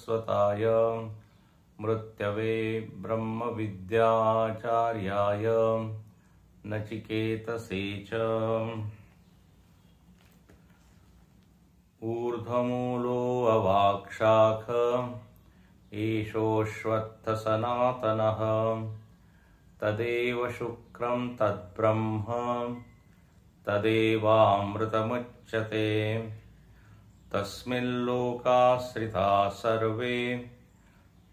सारस्वताय मृत्यवे ब्रह्मविद्याचार्याय नचिकेतसे च ऊर्ध्वमूलो अवाक्शाख एषोऽश्वत्थ सनातनः तदेव शुक्रं तद्ब्रह्म तदेवामृतमुच्यते तस्मिल्लोकाश्रिता सर्वे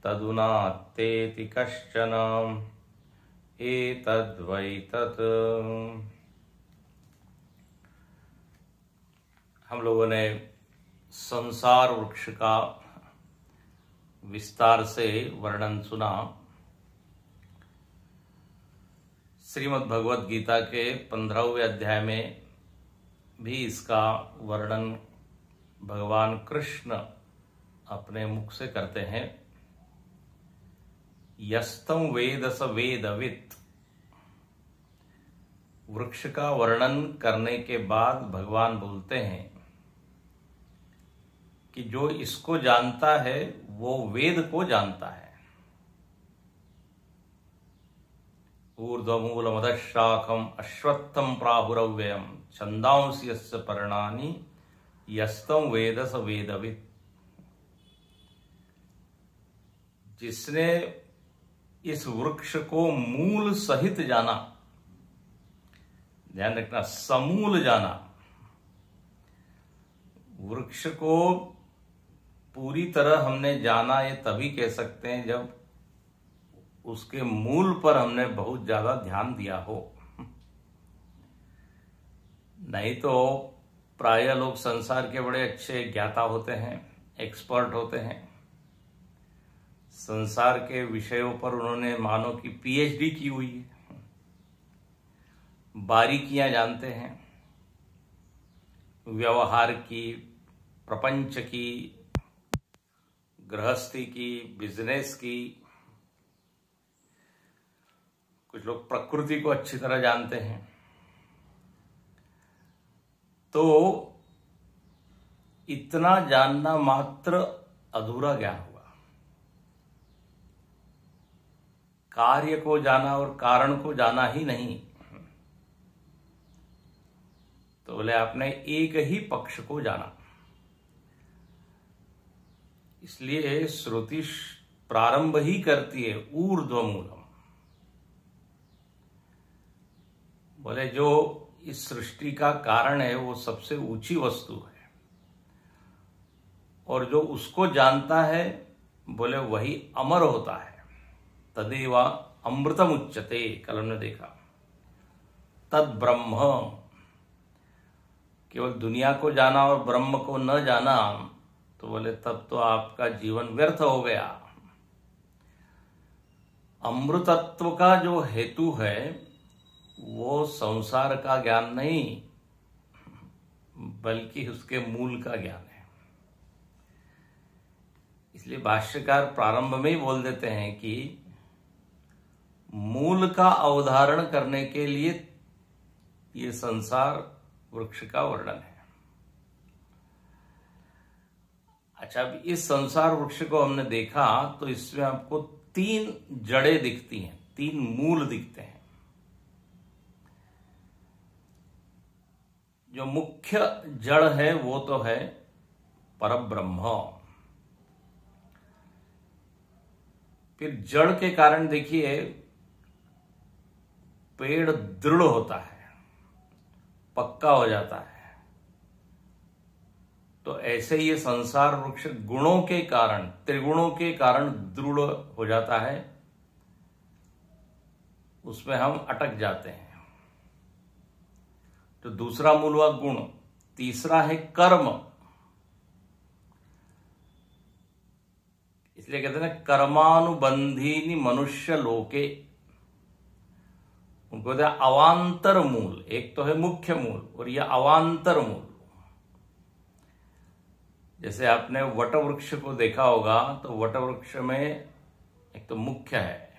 तदुनात्तेति कश्चन एतद्वै तत्। हम लोगों ने संसार वृक्ष का विस्तार से वर्णन सुना। श्रीमद् भगवद गीता के 15वें अध्याय में भी इसका वर्णन भगवान कृष्ण अपने मुख से करते हैं। यस्तम वेद स वेदवित्। वृक्ष का वर्णन करने के बाद भगवान बोलते हैं कि जो इसको जानता है वो वेद को जानता है। ऊर्ध्वमूलमधशाखम अश्वत्थम प्राहुरव्ययम छंदांसि यस्य पर्णानि यस्तम वेद स वेदवित्। जिसने इस वृक्ष को मूल सहित जाना, ध्यान रखना, समूल जाना। वृक्ष को पूरी तरह हमने जाना ये तभी कह सकते हैं जब उसके मूल पर हमने बहुत ज्यादा ध्यान दिया हो। नहीं तो प्रायः लोग संसार के बड़े अच्छे ज्ञाता होते हैं, एक्सपर्ट होते हैं। संसार के विषयों पर उन्होंने मानो कि पीएचडी की हुई है, बारीकियां जानते हैं, व्यवहार की, प्रपंच की, गृहस्थी की, बिजनेस की। कुछ लोग प्रकृति को अच्छी तरह जानते हैं। तो इतना जानना मात्र अधूरा ज्ञान हुआ। कार्य को जाना और कारण को जाना ही नहीं। तो बोले आपने एक ही पक्ष को जाना। इसलिए श्रुति प्रारंभ ही करती है ऊर्ध्वमूलम। बोले जो इस सृष्टि का कारण है वो सबसे ऊंची वस्तु है, और जो उसको जानता है बोले वही अमर होता है। तदेवा अमृतम उच्यते। कल हमने देखा तद ब्रह्म। केवल दुनिया को जाना और ब्रह्म को न जाना तो बोले तब तो आपका जीवन व्यर्थ हो गया। अमृतत्व का जो हेतु है वो संसार का ज्ञान नहीं बल्कि उसके मूल का ज्ञान है। इसलिए भाष्यकार प्रारंभ में ही बोल देते हैं कि मूल का अवधारण करने के लिए ये संसार वृक्ष का वर्णन है। अच्छा, अब इस संसार वृक्ष को हमने देखा तो इसमें आपको 3 जड़ें दिखती हैं, 3 मूल दिखते हैं। जो मुख्य जड़ है वो तो है परब्रह्म। फिर जड़ के कारण देखिए पेड़ दृढ़ होता है, पक्का हो जाता है। तो ऐसे ये संसार वृक्ष गुणों के कारण, त्रिगुणों के कारण दृढ़ हो जाता है। उसमें हम अटक जाते हैं। तो दूसरा मूल हुआ गुण। तीसरा है कर्म। इसलिए कहते हैं कर्मानुबंधीनि मनुष्य लोके। उनको कहते हैं अवांतर मूल। एक तो है मुख्य मूल और यह अवांतर मूल। जैसे आपने वट वृक्ष को देखा होगा तो वट वृक्ष में एक तो मुख्य है,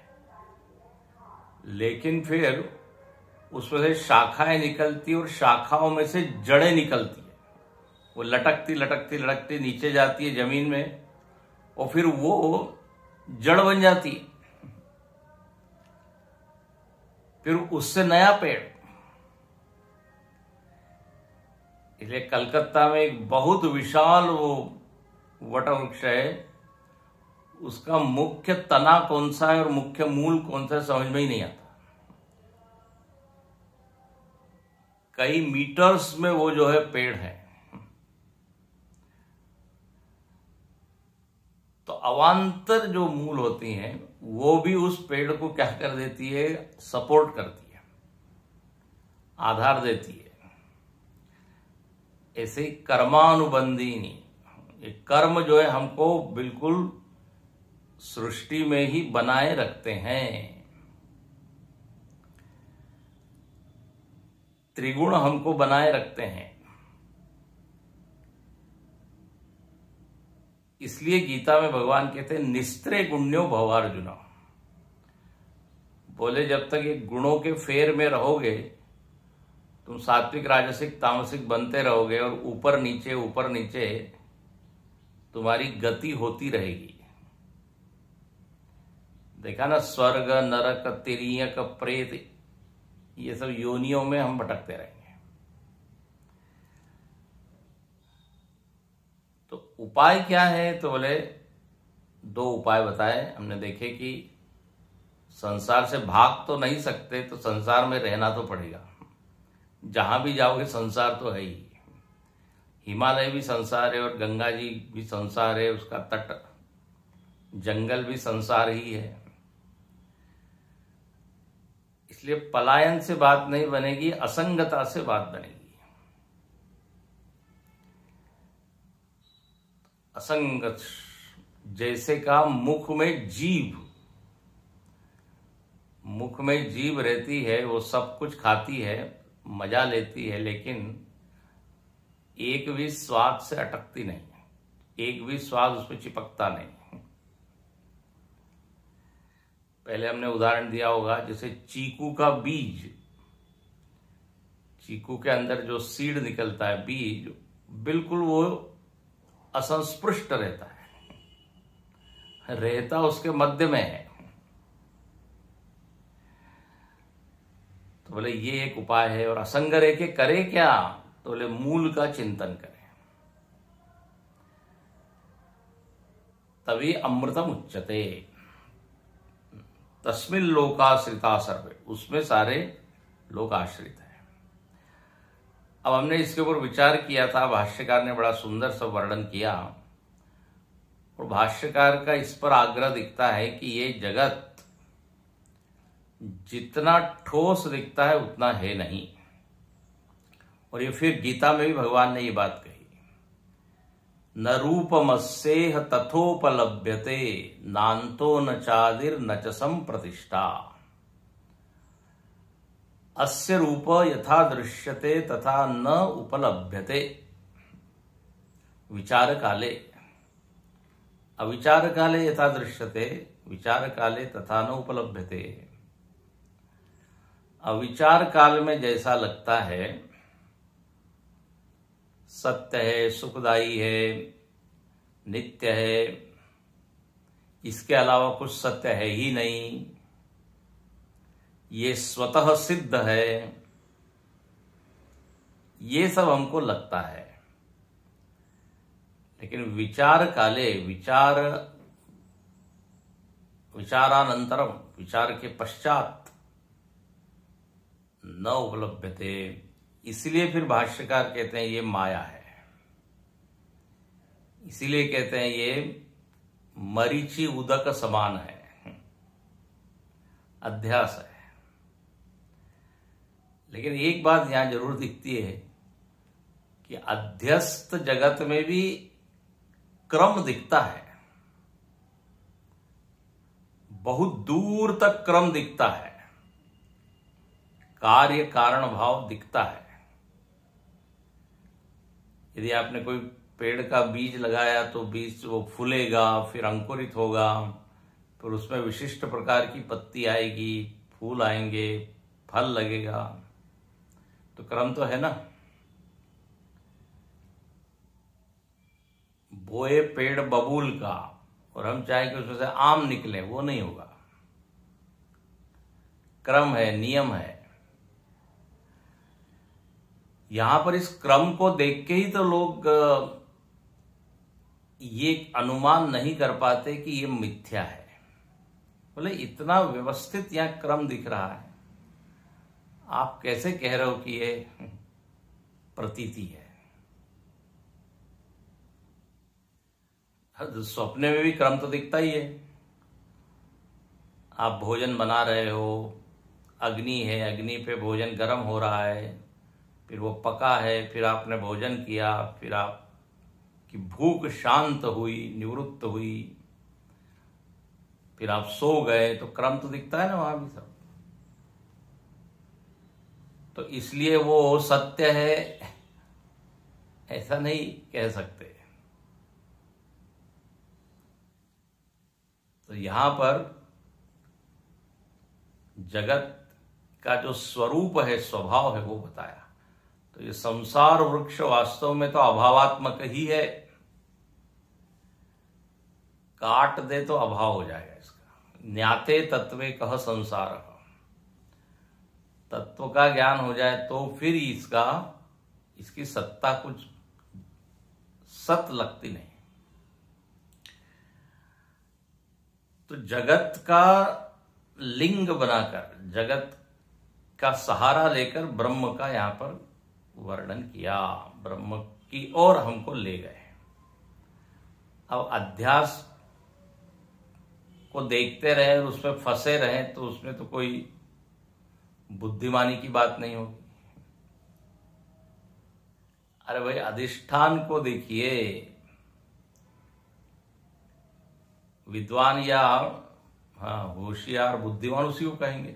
लेकिन फिर उसमें से शाखाएं निकलती और शाखाओं में से जड़ें निकलती है। वो लटकती लटकती लटकती नीचे जाती है जमीन में और फिर वो जड़ बन जाती है, फिर उससे नया पेड़। इसलिए कलकत्ता में एक बहुत विशाल वो वट वृक्ष है, उसका मुख्य तना कौन सा है और मुख्य मूल कौन सा है समझ में ही नहीं आता। कई मीटर्स में वो जो है पेड़ है। तो अवांतर जो मूल होती हैं वो भी उस पेड़ को क्या कर देती है, सपोर्ट करती है, आधार देती है। ऐसे ही कर्मानुबंधिनी, ये कर्म जो है हमको बिल्कुल सृष्टि में ही बनाए रखते हैं। त्रिगुण हमको बनाए रखते हैं। इसलिए गीता में भगवान कहते हैं निस्त्रे गुण्यो भवार्जुना। बोले जब तक ये गुणों के फेर में रहोगे, तुम सात्विक राजसिक तामसिक बनते रहोगे और ऊपर नीचे तुम्हारी गति होती रहेगी। देखा ना, स्वर्ग नरक तिर्यक प्रेत, ये सब योनियों में हम भटकते रहेंगे। तो उपाय क्या है, तो बोले 2 उपाय बताए हमने। देखे कि संसार से भाग तो नहीं सकते, तो संसार में रहना तो पड़ेगा। जहां भी जाओगे संसार तो है ही। हिमालय भी संसार है और गंगा जी भी संसार है, उसका तट, जंगल भी संसार ही है। इसलिए पलायन से बात नहीं बनेगी, असंगता से बात बनेगी। असंगत जैसे का मुख में जीभ रहती है, वो सब कुछ खाती है, मजा लेती है, लेकिन एक भी स्वाद से अटकती नहीं, एक भी स्वाद उसमें चिपकता नहीं। पहले हमने उदाहरण दिया होगा, जैसे चीकू का बीज, चीकू के अंदर जो सीड निकलता है, बीज, बिल्कुल वो असंस्पृष्ट रहता उसके मध्य में है। तो बोले ये एक उपाय है। और असंग रह के करे क्या, तो बोले मूल का चिंतन करें, तभी अमृतम उच्यते। तस्मिन् लोकाश्रिता सर्वे, उसमें सारे लोग आश्रित हैं। अब हमने इसके ऊपर विचार किया था, भाष्यकार ने बड़ा सुंदर सा वर्णन किया, और भाष्यकार का इस पर आग्रह दिखता है कि ये जगत जितना ठोस दिखता है उतना है नहीं। और ये फिर गीता में भी भगवान ने ये बात कही, न रूपमस्येह तथोपलभ्यते नान्तो न चादिर न च संप्रतिष्ठा। अस्य रूप यथा दृश्यते तथा न उपलभ्यते विचार काले। अविचार काले यथा दृश्यते विचार काले तथा न उपलभ्यते। अविचार काल में जैसा लगता है, सत्य है, सुखदायी है, नित्य है, इसके अलावा कुछ सत्य है ही नहीं, ये स्वतः सिद्ध है, ये सब हमको लगता है। लेकिन विचार काले, विचारानंतरम, विचार के पश्चात न उपलभ्यते। इसलिए फिर भाष्यकार कहते हैं ये माया है, इसीलिए कहते हैं ये मरीचि उदक समान है, अध्यास है। लेकिन एक बात यहां जरूर दिखती है कि अध्यस्त जगत में भी क्रम दिखता है, बहुत दूर तक क्रम दिखता है, कार्य कारण भाव दिखता है। यदि आपने कोई पेड़ का बीज लगाया तो बीज वो फूलेगा, फिर अंकुरित होगा, फिर उसमें विशिष्ट प्रकार की पत्ती आएगी, फूल आएंगे, फल लगेगा, तो क्रम तो है ना। बोए पेड़ बबूल का, और हम चाहें कि उसमें से आम निकले, वो नहीं होगा। क्रम है, नियम है। यहां पर इस क्रम को देख के ही तो लोग ये अनुमान नहीं कर पाते कि ये मिथ्या है। बोले इतना व्यवस्थित यहां क्रम दिख रहा है, आप कैसे कह रहे हो कि ये प्रतीति है? स्वप्न में भी क्रम तो दिखता ही है। आप भोजन बना रहे हो, अग्नि है, अग्नि पे भोजन गर्म हो रहा है, फिर वो पका है, फिर आपने भोजन किया, फिर आपकी भूख शांत हुई, निवृत्त हुई, फिर आप सो गए, तो क्रम तो दिखता है ना वहां भी सब। तो इसलिए वो सत्य है ऐसा नहीं कह सकते। तो यहां पर जगत का जो स्वरूप है, स्वभाव है, वो बताया। तो ये संसार वृक्ष वास्तव में तो अभावात्मक ही है। काट दे तो अभाव हो जाएगा इसका। ज्ञाते तत्वे कह संसार, तत्व का ज्ञान हो जाए तो फिर इसकी सत्ता कुछ सत लगती नहीं। तो जगत का लिंग बनाकर, जगत का सहारा लेकर ब्रह्म का यहां पर वर्णन किया, ब्रह्म की ओर हमको ले गए। अब अध्यास को देखते रहे और उसमें फंसे रहे तो उसमें तो कोई बुद्धिमानी की बात नहीं होगी। अरे भाई अधिष्ठान को देखिए, विद्वान या होशियार बुद्धिमान उसी को कहेंगे।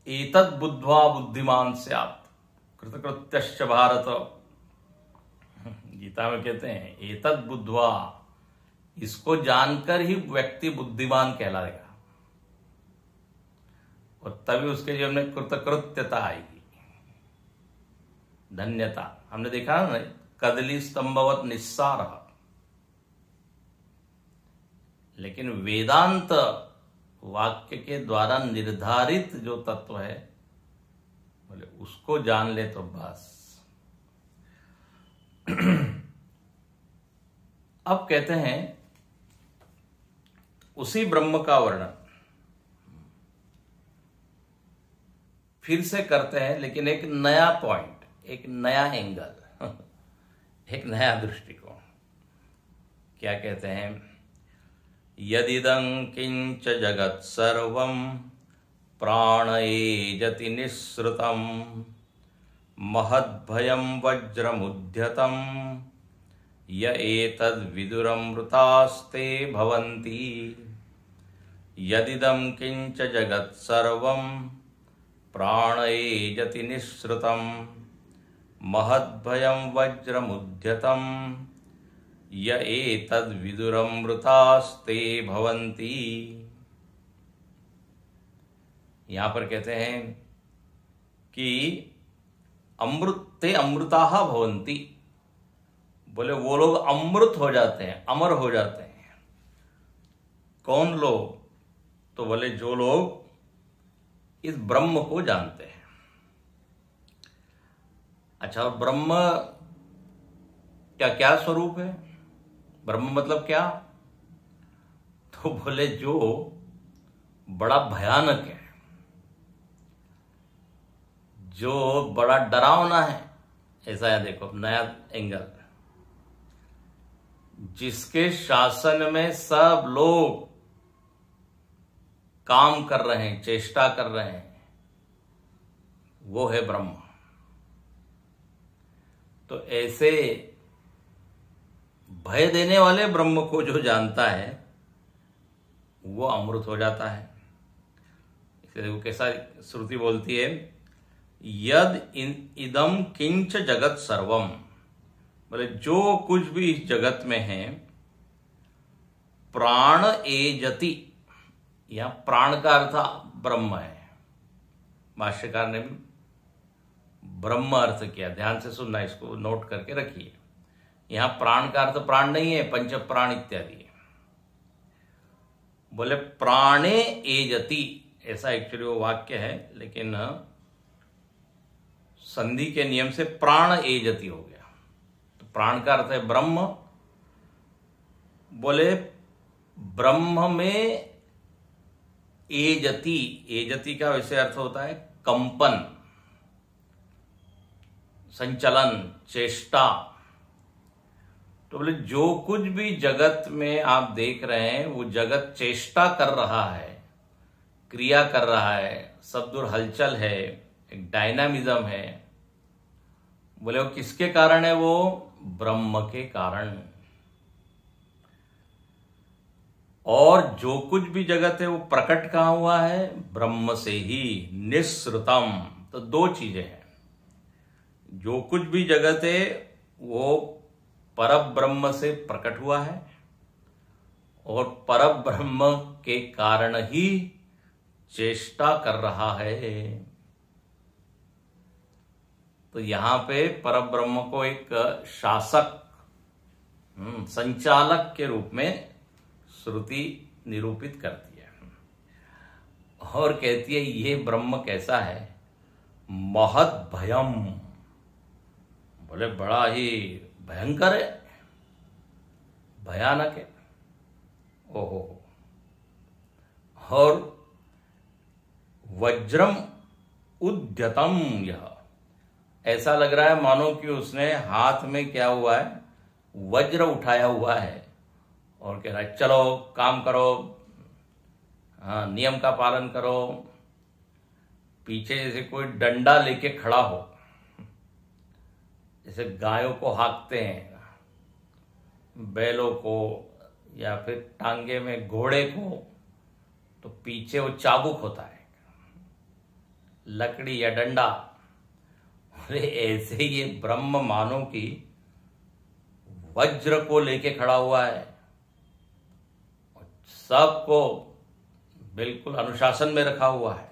एतद् बुद्ध्वा बुद्धिमान स्यात् कृतकृत्यश्च भारत, गीता में कहते हैं एतद् बुद्ध्वा, इसको जानकर ही व्यक्ति बुद्धिमान कहलाएगा और तभी उसके जीवन में कृतकृत्यता आएगी, धन्यता। हमने देखा ना, कदली स्तंभवत निस्सार। लेकिन वेदांत वाक्य के द्वारा निर्धारित जो तत्व है, बोले उसको जान ले तो बस। अब कहते हैं उसी ब्रह्म का वर्णन फिर से करते हैं, लेकिन एक नया पॉइंट, एक नया एंगल, एक नया दृष्टिकोण। क्या कहते हैं? यदिदं किंच जगत् सर्वं प्राणयेजति निःसृतं महद्भयं वज्रमुद्यतं य एतद्विदुरमृतास्ते भवन्ति। यदिदं किंच जगत् सर्वं प्राणयेजति निःसृतं महद्भयं वज्रमुद्यतं य एतद्विदुरमृतास्ते भवन्ति। यहां पर कहते हैं कि अमृते अमृताः भवन्ति, बोले वो लोग अमृत हो जाते हैं, अमर हो जाते हैं। कौन लोग? तो बोले जो लोग इस ब्रह्म को जानते हैं। अच्छा, और ब्रह्म क्या स्वरूप है? ब्रह्म मतलब क्या? तो बोले जो बड़ा भयानक है, जो बड़ा डरावना है, ऐसा है। देखो नया एंगल, जिसके शासन में सब लोग काम कर रहे हैं, चेष्टा कर रहे हैं, वो है ब्रह्म। तो ऐसे भय देने वाले ब्रह्म को जो जानता है वो अमृत हो जाता है। इसलिए वो कैसा श्रुति बोलती है, यद इदम किंच जगत सर्वम, बोले जो कुछ भी इस जगत में है, प्राण एजति, यहां प्राण का अर्थ ब्रह्म है। भाष्यकार ने भी ब्रह्म अर्थ किया, ध्यान से सुनना, इसको नोट करके रखिए। यहां प्राण का अर्थ प्राण नहीं है, पंच प्राण इत्यादि है। बोले प्राणे एजति, ऐसा एक्चुअली वो वाक्य है, लेकिन संधि के नियम से प्राण एजति हो गया। तो प्राण का अर्थ है ब्रह्म। बोले ब्रह्म में एजति, एजति का वैसे अर्थ होता है कंपन, संचलन, चेष्टा। तो बोले जो कुछ भी जगत में आप देख रहे हैं वो जगत चेष्टा कर रहा है, क्रिया कर रहा है, सब दूर हलचल है, एक डायनामिज्म है। बोले वो किसके कारण है? वो ब्रह्म के कारण। और जो कुछ भी जगत है वो प्रकट कहां हुआ है? ब्रह्म से ही, निःसृतम। तो दो चीजें हैं, जो कुछ भी जगत है वो परब्रह्म से प्रकट हुआ है और परब्रह्म के कारण ही चेष्टा कर रहा है। तो यहां पे परब्रह्म को एक शासक, संचालक के रूप में श्रुति निरूपित करती है और कहती है ये ब्रह्म कैसा है? महद भयम। बोले बड़ा ही भयंकर है, भयानक है। ओहो। और वज्रम उद्यतम, यह ऐसा लग रहा है मानो कि उसने हाथ में क्या हुआ है? वज्र उठाया हुआ है और कह रहा है चलो काम करो, हाँ नियम का पालन करो। पीछे जैसे कोई डंडा लेके खड़ा हो, जैसे गायों को हाँकते हैं, बैलों को, या फिर टांगे में घोड़े को, तो पीछे वो चाबुक होता है, लकड़ी या डंडा। ऐसे ये ब्रह्म मानो कि वज्र को लेके खड़ा हुआ है, सबको बिल्कुल अनुशासन में रखा हुआ है।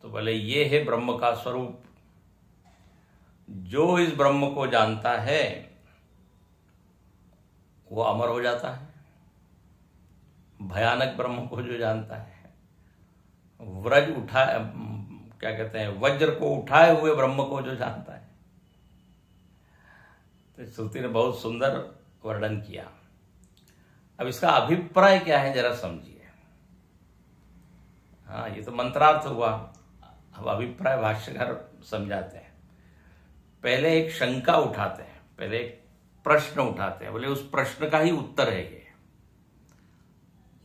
तो बोले ये है ब्रह्म का स्वरूप। जो इस ब्रह्म को जानता है वो अमर हो जाता है। भयानक ब्रह्म को जो जानता है, क्या कहते हैं, वज्र को उठाए हुए ब्रह्म को जो जानता है। तो श्रुति ने बहुत सुंदर वर्णन किया। अब इसका अभिप्राय क्या है जरा समझिए। हाँ, ये तो मंत्रार्थ हुआ, अब अभिप्राय भाष्यकार समझाते हैं। पहले एक शंका उठाते हैं, पहले एक प्रश्न उठाते हैं। बोले उस प्रश्न का ही उत्तर है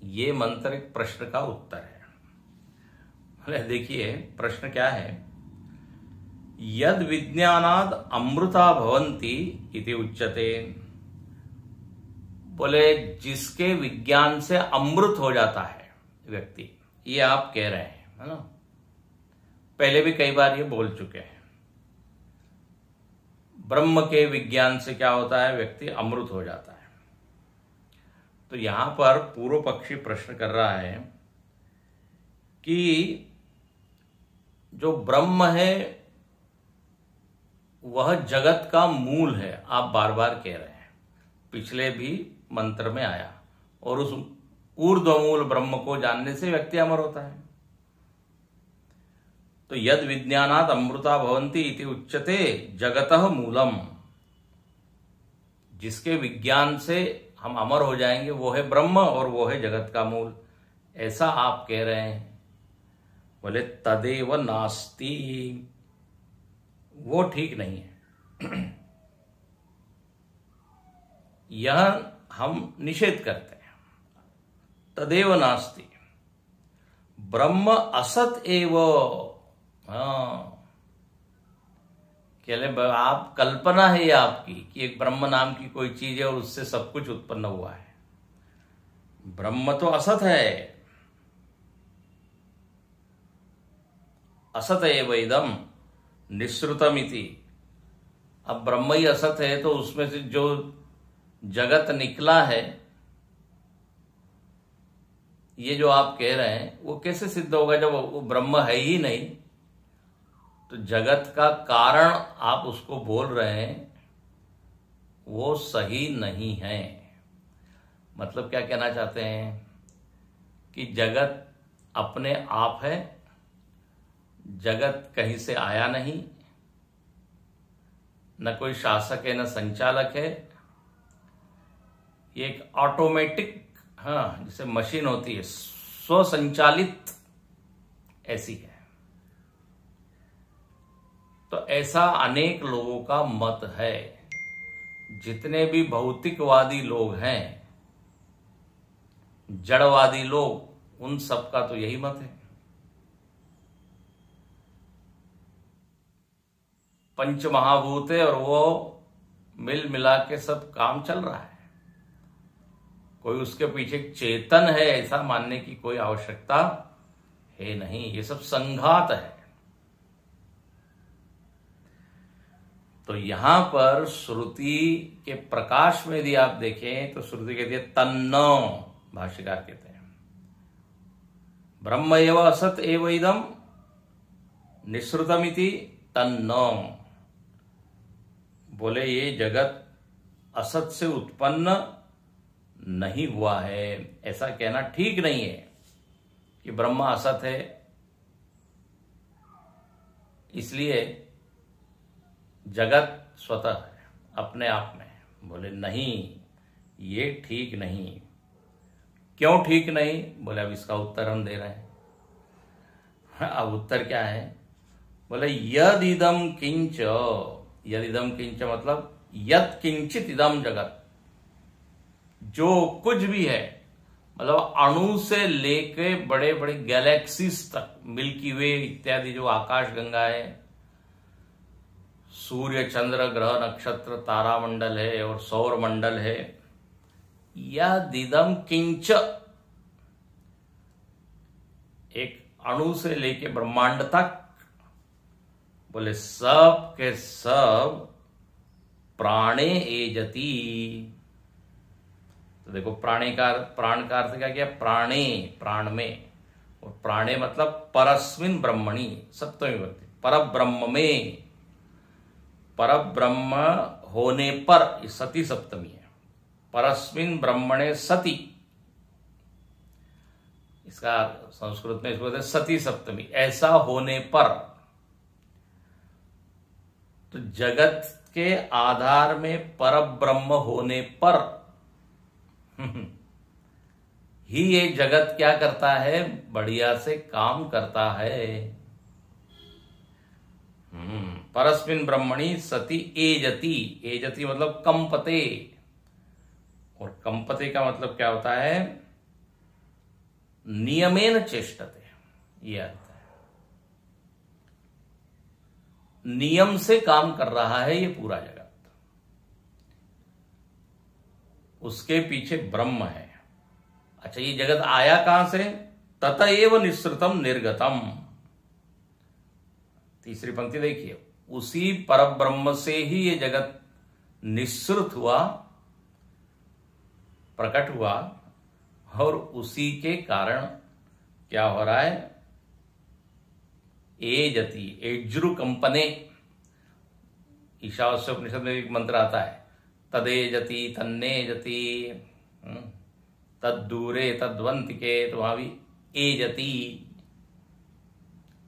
ये मंत्र एक प्रश्न का उत्तर है। बोले देखिए प्रश्न क्या है? यद विज्ञानाद अमृता भवन्ति इति उच्यते। बोले जिसके विज्ञान से अमृत हो जाता है व्यक्ति, ये आप कह रहे हैं, है ना? पहले भी कई बार ये बोल चुके हैं। ब्रह्म के विज्ञान से क्या होता है? व्यक्ति अमृत हो जाता है। तो यहां पर पूर्व पक्षी प्रश्न कर रहा है कि जो ब्रह्म है वह जगत का मूल है, आप बार बार कह रहे हैं, पिछले भी मंत्र में आया। और उस ऊर्ध्वमूल ब्रह्म को जानने से व्यक्ति अमर होता है। तो यद विज्ञानात् अमृता भवन्ति इति उच्यते जगतः मूलम। जिसके विज्ञान से हम अमर हो जाएंगे वो है ब्रह्म और वो है जगत का मूल, ऐसा आप कह रहे हैं। बोले तदेव नास्ति, वो ठीक नहीं है। यह हम निषेध करते हैं। तदेव नास्ति, ब्रह्म असत एव। हाँ, आप कल्पना है आपकी कि एक ब्रह्म नाम की कोई चीज है और उससे सब कुछ उत्पन्न हुआ है। ब्रह्म तो असत है, असत एव इदम निःसृतम इति। अब ब्रह्म ही असत है तो उसमें से जो जगत निकला है, ये जो आप कह रहे हैं, वो कैसे सिद्ध होगा जब वो ब्रह्म है ही नहीं? तो जगत का कारण आप उसको बोल रहे हैं, वो सही नहीं है। मतलब क्या कहना चाहते हैं कि जगत अपने आप है, जगत कहीं से आया नहीं, न कोई शासक है न संचालक है, ये एक ऑटोमेटिक, हाँ, जैसे मशीन होती है स्वसंचालित, ऐसी है। तो ऐसा अनेक लोगों का मत है। जितने भी भौतिकवादी लोग हैं, जड़वादी लोग, उन सबका तो यही मत है। पंच महाभूत है और वो मिल मिला के सब काम चल रहा है। कोई उसके पीछे चेतन है ऐसा मानने की कोई आवश्यकता है नहीं। ये सब संघात है। तो यहां पर श्रुति के प्रकाश में यदि आप देखें तो श्रुति कहती है तन्नो, भाष्यकार कहते हैं ब्रह्म एव असत एव इदम निःसृतमिति तन्नो। बोले ये जगत असत से उत्पन्न नहीं हुआ है, ऐसा कहना ठीक नहीं है कि ब्रह्मा असत है इसलिए जगत स्वतः है, अपने आप में। बोले नहीं, ये ठीक नहीं। क्यों ठीक नहीं? बोले अब इसका उत्तर हम दे रहे हैं। अब उत्तर क्या है? बोले यदिदम किंच, यदिदम किंच मतलब यत किंचित इदम जगत, जो कुछ भी है, मतलब अणु से लेके बड़े बड़े गैलेक्सीज तक, मिल्की वे इत्यादि जो आकाश गंगा है, सूर्य चंद्र ग्रह नक्षत्र तारामंडल है और सौर मंडल है, या दिदम किंच, एक अणु से लेके ब्रह्मांड तक, बोले सब के सब प्राणे एजति। तो देखो प्राण का अर्थ क्या किया? प्राणे, प्राण में, और प्राणे मतलब परस्मिन ब्रह्मणि, सप्तमी विभक्ति, पर ब्रह्म में, पर ब्रह्म होने पर, सती सप्तमी है, परस्मिन ब्रह्मणे सती, इसका संस्कृत में इसको बोलते हैं सती सप्तमी, ऐसा होने पर। तो जगत के आधार में पर ब्रह्म होने पर ही ये जगत क्या करता है? बढ़िया से काम करता है। परस्मिन ब्रह्मणि सति एजति, एजति मतलब कंपते, और कंपते का मतलब क्या होता है? नियमेन चेष्टते, यह अर्थ है। नियम से काम कर रहा है ये पूरा जगत, उसके पीछे ब्रह्म है। अच्छा, ये जगत आया कहां से? तत एव निःसृतम निर्गतम। तीसरी पंक्ति देखिए, उसी परब्रह्म से ही ये जगत निःसृत हुआ, प्रकट हुआ, और उसी के कारण क्या हो रहा है? एजति, एज्रु कंपने। ईशावास्य उपनिषद में एक मंत्र आता है, तदेजति तन्नेजति तद्दूरे तद्वंतिके, तो वहां भी एजति,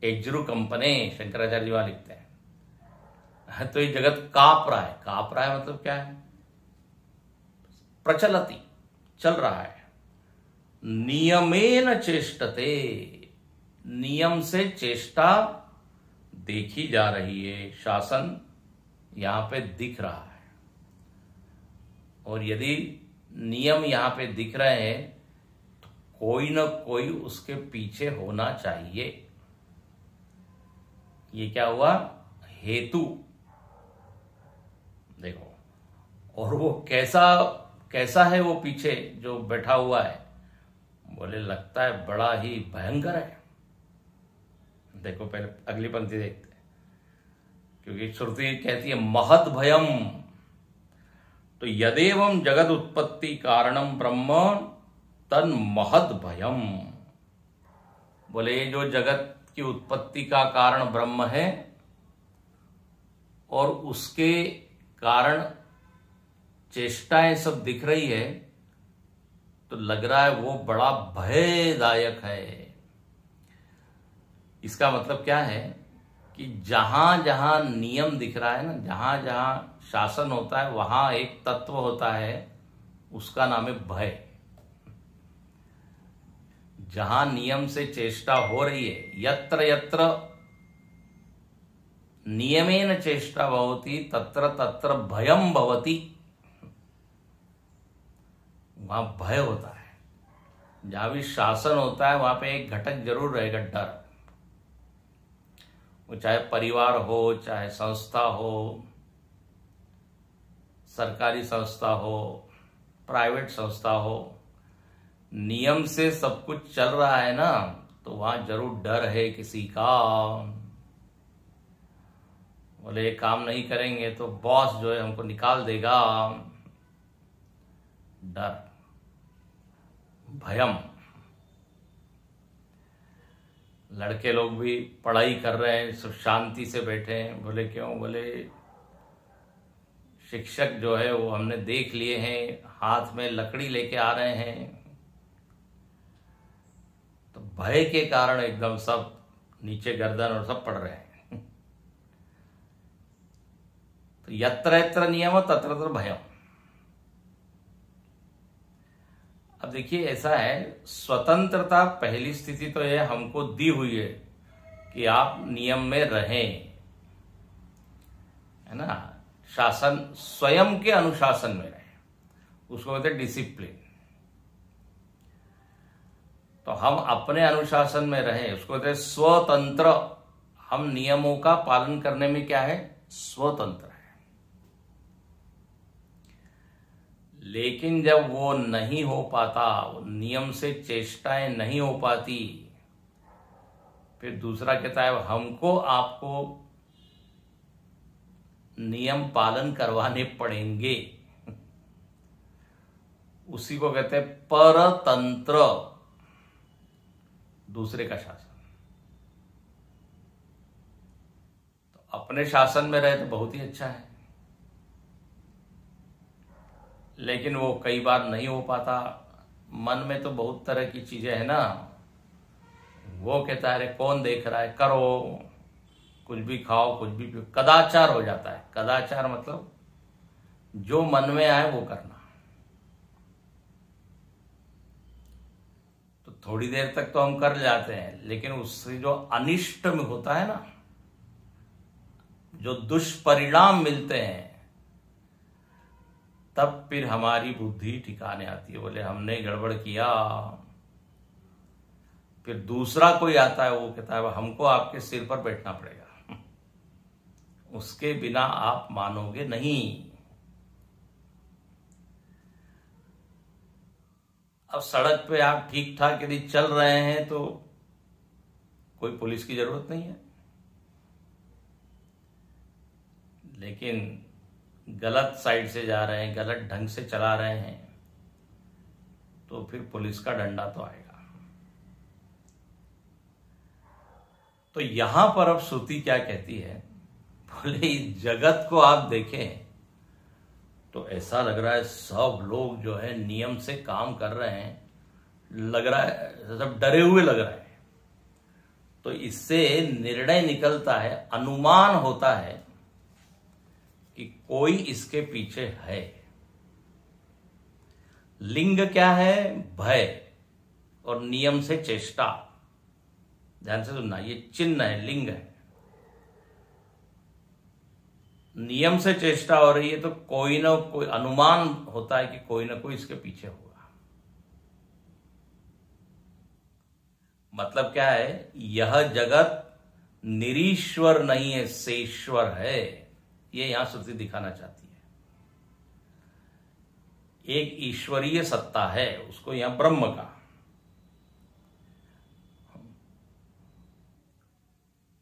एज्रु कंपने, शंकराचार्य जी वहां लिखते हैं। तो ये जगत काप रहा है। काप रहा है मतलब क्या है? प्रचलति, चल रहा है। नियमेन चेष्टते, नियम से चेष्टा देखी जा रही है, शासन यहां पे दिख रहा है। और यदि नियम यहां पे दिख रहे हैं तो कोई ना कोई उसके पीछे होना चाहिए। ये क्या हुआ? हेतु। देखो, और वो कैसा है वो पीछे जो बैठा हुआ है? बोले लगता है बड़ा ही भयंकर है। देखो पहले अगली पंक्ति देखते हैं, क्योंकि श्रुति कहती है महद भयम। तो यदेवं जगद उत्पत्ति कारणम ब्रह्म तन महद भयम। बोले ये जो जगत की उत्पत्ति का कारण ब्रह्म है, और उसके कारण चेष्टाएं सब दिख रही है तो लग रहा है वो बड़ा भयदायक है। इसका मतलब क्या है कि जहां जहां नियम दिख रहा है ना, जहां जहां शासन होता है, वहां एक तत्व होता है, उसका नाम है भय। जहां नियम से चेष्टा हो रही है, यत्र यत्र नियमेन चेष्टा भवति तत्र तत्र भयम भवति, वहां भय होता है। जहां भी शासन होता है वहां पे एक घटक जरूर रहेगा, डर। वो चाहे परिवार हो, चाहे संस्था हो, सरकारी संस्था हो, प्राइवेट संस्था हो, नियम से सब कुछ चल रहा है ना, तो वहां जरूर डर है किसी का। बोले ये काम नहीं करेंगे तो बॉस जो है हमको निकाल देगा, डर, भयम। लड़के लोग भी पढ़ाई कर रहे हैं, सब शांति से बैठे हैं। बोले क्यों? बोले शिक्षक जो है वो हमने देख लिए हैं, हाथ में लकड़ी लेके आ रहे हैं। तो भय के कारण एकदम सब नीचे गर्दन और सब पड़ रहे हैं। तो यत्र यत्र नियम तत्र तत्र भयम। अब देखिए ऐसा है, स्वतंत्रता पहली स्थिति तो यह हमको दी हुई है कि आप नियम में रहें, है ना। शासन, स्वयं के अनुशासन में रहें, उसको कहते हैं डिसिप्लिन। तो हम अपने अनुशासन में रहें, उसको कहते हैं स्वतंत्र। हम नियमों का पालन करने में क्या है? स्वतंत्र है। लेकिन जब वो नहीं हो पाता, नियम से चेष्टाएं नहीं हो पाती, फिर दूसरा कहता है हमको आपको नियम पालन करवाने पड़ेंगे। उसी को कहते हैं परतंत्र, दूसरे का शासन। तो अपने शासन में रहे तो बहुत ही अच्छा है, लेकिन वो कई बार नहीं हो पाता। मन में तो बहुत तरह की चीजें हैं ना, वो कहता है अरे कौन देख रहा है, करो, कुछ भी खाओ, कुछ भी पियो। कदाचार हो जाता है। कदाचार मतलब जो मन में आए वो करना। तो थोड़ी देर तक तो हम कर जाते हैं, लेकिन उससे जो अनिष्ट में होता है ना, जो दुष्परिणाम मिलते हैं, तब फिर हमारी बुद्धि ठिकाने आती है। बोले हमने गड़बड़ किया। फिर दूसरा कोई आता है, वो कहता है हमको आपके सिर पर बैठना पड़ेगा, उसके बिना आप मानोगे नहीं। अब सड़क पे आप ठीक ठाक यदि चल रहे हैं तो कोई पुलिस की जरूरत नहीं है, लेकिन गलत साइड से जा रहे हैं, गलत ढंग से चला रहे हैं, तो फिर पुलिस का डंडा तो आएगा। तो यहां पर अब श्रुति क्या कहती है? बोले इस जगत को आप देखें तो ऐसा लग रहा है सब लोग जो है नियम से काम कर रहे हैं, लग रहा है सब डरे हुए लग रहे हैं। तो इससे निर्णय निकलता है, अनुमान होता है कि कोई इसके पीछे है। लिंग क्या है? भय और नियम से चेष्टा। ध्यान से सुनना, ये चिन्ह है, लिंग है। नियम से चेष्टा हो रही है तो कोई ना कोई अनुमान होता है कि कोई ना कोई इसके पीछे होगा। मतलब क्या है? यह जगत निरीश्वर नहीं है, सेश्वर है। ये यहां श्रुति दिखाना चाहती है। एक ईश्वरीय सत्ता है, उसको यहां ब्रह्म का,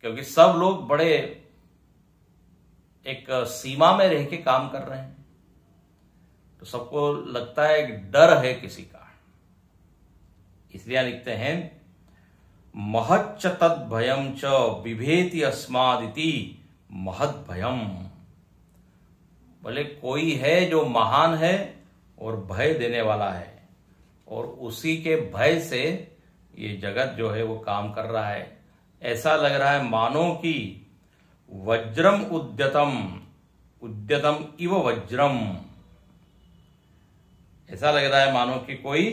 क्योंकि सब लोग बड़े एक सीमा में रह के काम कर रहे हैं, तो सबको लगता है एक डर है किसी का। इसलिए लिखते हैं महच्च तद भयम च बिभेति अस्मादिति महद भयम। बोले कोई है जो महान है और भय देने वाला है, और उसी के भय से ये जगत जो है वो काम कर रहा है। ऐसा लग रहा है मानो कि वज्रम उद्यतम, उद्यतम इव वज्रम, ऐसा लग रहा है मानो कि कोई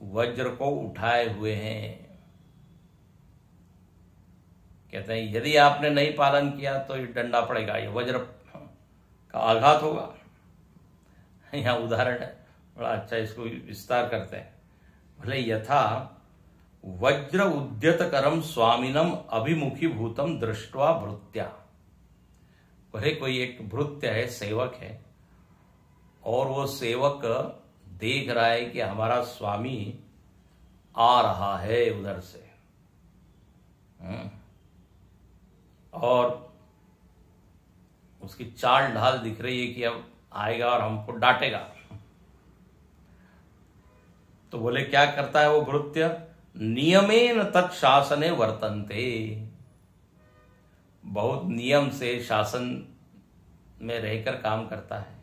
वज्र को उठाए हुए हैं। कहते हैं यदि आपने नहीं पालन किया तो ये डंडा पड़ेगा, ये वज्र का आघात होगा। यहां उदाहरण है बड़ा अच्छा, इसको विस्तार करते हैं। भले यथा वज्र उद्यत करम स्वामिनम अभिमुखी भूतम दृष्टवा भृत्या, भले कोई एक भृत्य है, सेवक है, और वो सेवक देख रहा है कि हमारा स्वामी आ रहा है उधर से, और उसकी चाल ढाल दिख रही है कि अब आएगा और हमको डांटेगा। तो बोले क्या करता है वो भृत्य, नियमेन तत्शासने वर्तन्ते, बहुत नियम से शासन में रहकर काम करता है।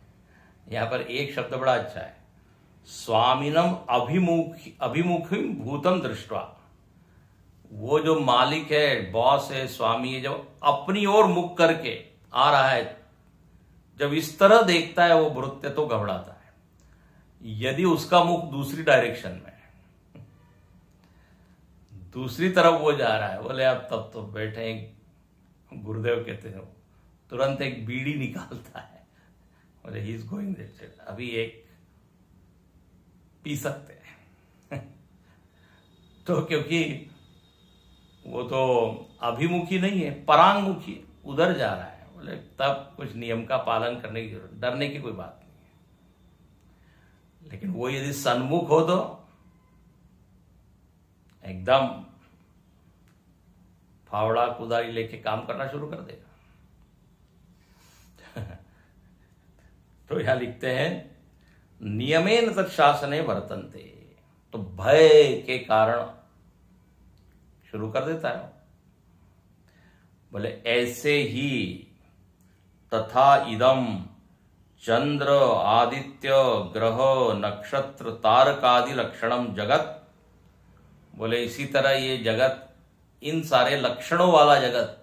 यहां पर एक शब्द बड़ा अच्छा है, स्वामिनम अभिमुखी भूतम दृष्टवा, वो जो मालिक है, बॉस है, स्वामी है, जब अपनी ओर मुख करके आ रहा है, जब इस तरह देखता है वो भृत्य तो घबराता है। यदि उसका मुख दूसरी डायरेक्शन में है, दूसरी तरफ वो जा रहा है, बोले आप तब तो बैठे, गुरुदेव कहते हैं तुरंत एक बीड़ी निकालता है, बोले he is going that side, अभी एक पी सकते हैं। तो क्योंकि वो तो अभिमुखी नहीं है, परांगमुखी, उधर जा रहा है, बोले तब कुछ नियम का पालन करने की जरूरत, डरने की कोई बात नहीं है। लेकिन वो यदि सन्मुख हो तो एकदम फावड़ा कुदारी लेके काम करना शुरू कर देगा। तो यहां लिखते हैं नियमेन तत्शासने वर्तन्ते, तो भय के कारण शुरू कर देता है। बोले ऐसे ही तथा इदम चंद्र आदित्य ग्रह नक्षत्र तारकादि लक्षणम जगत, बोले इसी तरह ये जगत, इन सारे लक्षणों वाला जगत,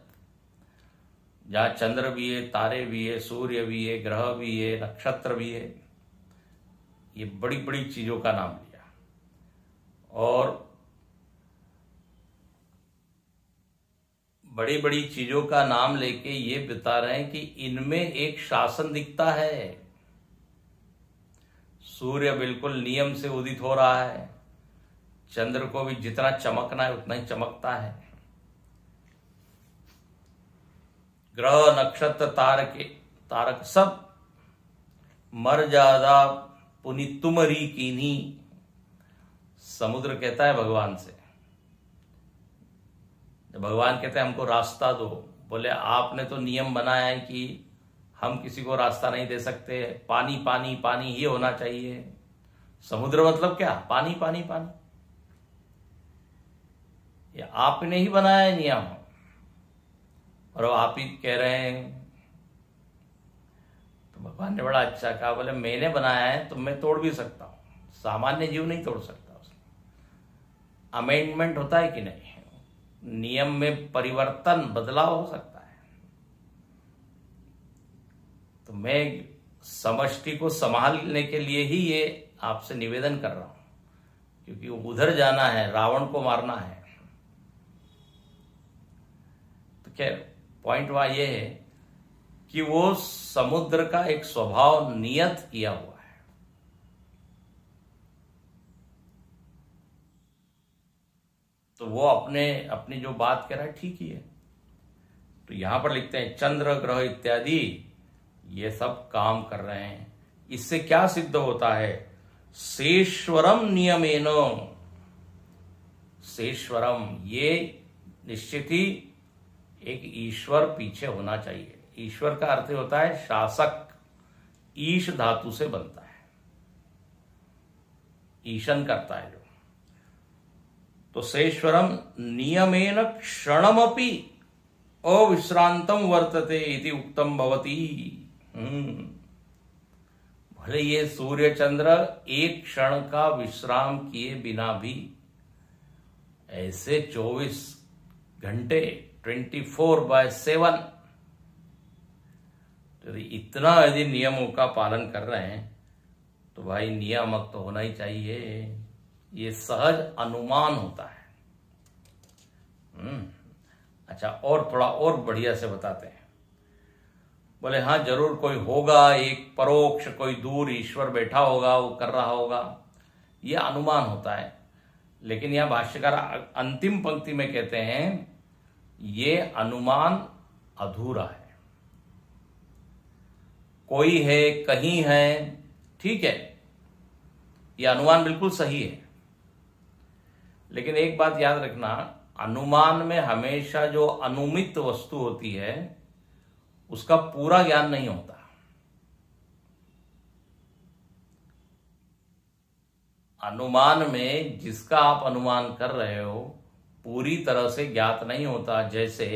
जहां चंद्र भी है, तारे भी है, सूर्य भी है, ग्रह भी है, नक्षत्र भी है, ये बड़ी बड़ी चीजों का नाम लिया, और बड़ी बड़ी चीजों का नाम लेके ये बता रहे हैं कि इनमें एक शासन दिखता है। सूर्य बिल्कुल नियम से उदित हो रहा है, चंद्र को भी जितना चमकना है उतना ही चमकता है, ग्रह नक्षत्र तारक सब मर्यादा पुनितुमरी कीन्ही, समुद्र कहता है भगवान से, भगवान कहते हैं हमको रास्ता दो, बोले आपने तो नियम बनाया है कि हम किसी को रास्ता नहीं दे सकते, पानी पानी पानी ही होना चाहिए। समुद्र मतलब क्या, पानी पानी पानी, ये आपने ही बनाया है नियम, और आप ही कह रहे हैं। तो भगवान ने बड़ा अच्छा कहा, बोले मैंने बनाया है तो मैं तोड़ भी सकता हूं, सामान्य जीव नहीं तोड़ सकता। उसमें अमेंडमेंट होता है कि नहीं, नियम में परिवर्तन, बदलाव हो सकता है। तो मैं समष्टि को संभालने के लिए ही ये आपसे निवेदन कर रहा हूं, क्योंकि उधर जाना है, रावण को मारना है। तो क्या पॉइंट वहां ये है कि वो समुद्र का एक स्वभाव नियत किया हुआ है। तो वो अपनी जो बात कह रहा है ठीक ही है। तो यहां पर लिखते हैं चंद्र ग्रह इत्यादि ये सब काम कर रहे हैं। इससे क्या सिद्ध होता है, सेश्वरम नियमेनो, सेश्वरम ये निश्चित ही एक ईश्वर पीछे होना चाहिए। ईश्वर का अर्थ होता है शासक, ईश धातु से बनता है, ईशन करता है जो। तो सेश्वरम नियमेन क्षणमपि अविश्रांतम वर्तते इति उक्तम भवति। भले ये सूर्य चंद्र एक क्षण का विश्राम किए बिना भी ऐसे 24 घंटे 24/7 यदि इतना यदि नियमों का पालन कर रहे हैं तो भाई नियामक तो होना ही चाहिए। ये सहज अनुमान होता है। अच्छा, और थोड़ा और बढ़िया से बताते हैं। बोले हाँ जरूर कोई होगा, एक परोक्ष कोई दूर ईश्वर बैठा होगा, वो कर रहा होगा, ये अनुमान होता है। लेकिन यह भाष्यकार अंतिम पंक्ति में कहते हैं ये अनुमान अधूरा है। कोई है, कहीं है, ठीक है, यह अनुमान बिल्कुल सही है। लेकिन एक बात याद रखना, अनुमान में हमेशा जो अनुमित वस्तु होती है उसका पूरा ज्ञान नहीं होता। अनुमान में जिसका आप अनुमान कर रहे हो पूरी तरह से ज्ञात नहीं होता। जैसे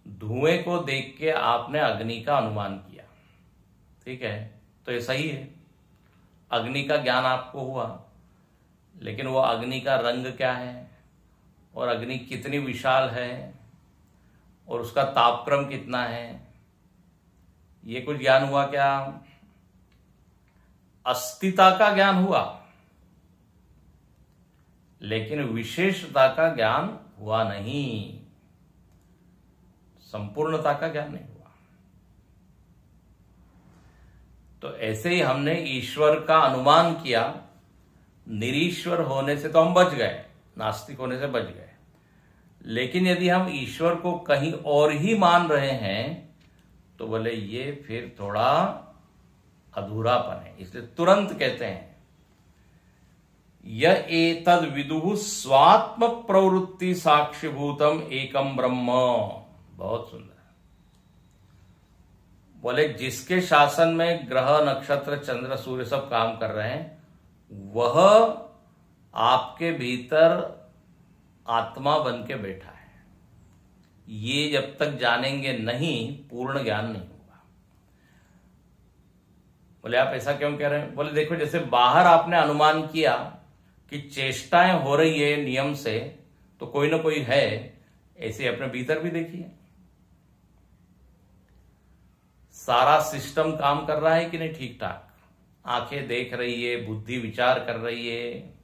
धुएं को देख के आपने अग्नि का अनुमान किया, ठीक है, तो ये सही है, अग्नि का ज्ञान आपको हुआ। लेकिन वो अग्नि का रंग क्या है और अग्नि कितनी विशाल है और उसका तापक्रम कितना है, ये कुछ ज्ञान हुआ क्या? अस्तित्व का ज्ञान हुआ लेकिन विशेषता का ज्ञान हुआ नहीं, संपूर्णता का ज्ञान नहीं हुआ। तो ऐसे ही हमने ईश्वर का अनुमान किया, निरीश्वर होने से तो हम बच गए, नास्तिक होने से बच गए। लेकिन यदि हम ईश्वर को कहीं और ही मान रहे हैं तो बोले ये फिर थोड़ा अधूरापन है। इसलिए तुरंत कहते हैं यह एतद विदुः स्वात्म प्रवृत्ति साक्षिभूतम एकम ब्रह्म। बहुत सुंदर। बोले जिसके शासन में ग्रह नक्षत्र चंद्र सूर्य सब काम कर रहे हैं वह आपके भीतर आत्मा बन के बैठा है। ये जब तक जानेंगे नहीं पूर्ण ज्ञान नहीं होगा। बोले आप ऐसा क्यों कह रहे हैं? बोले देखो जैसे बाहर आपने अनुमान किया कि चेष्टाएं हो रही है नियम से तो कोई ना कोई है, ऐसे अपने भीतर भी देखिए सारा सिस्टम काम कर रहा है कि नहीं ठीक ठाक। आंखें देख रही है, बुद्धि विचार कर रही है,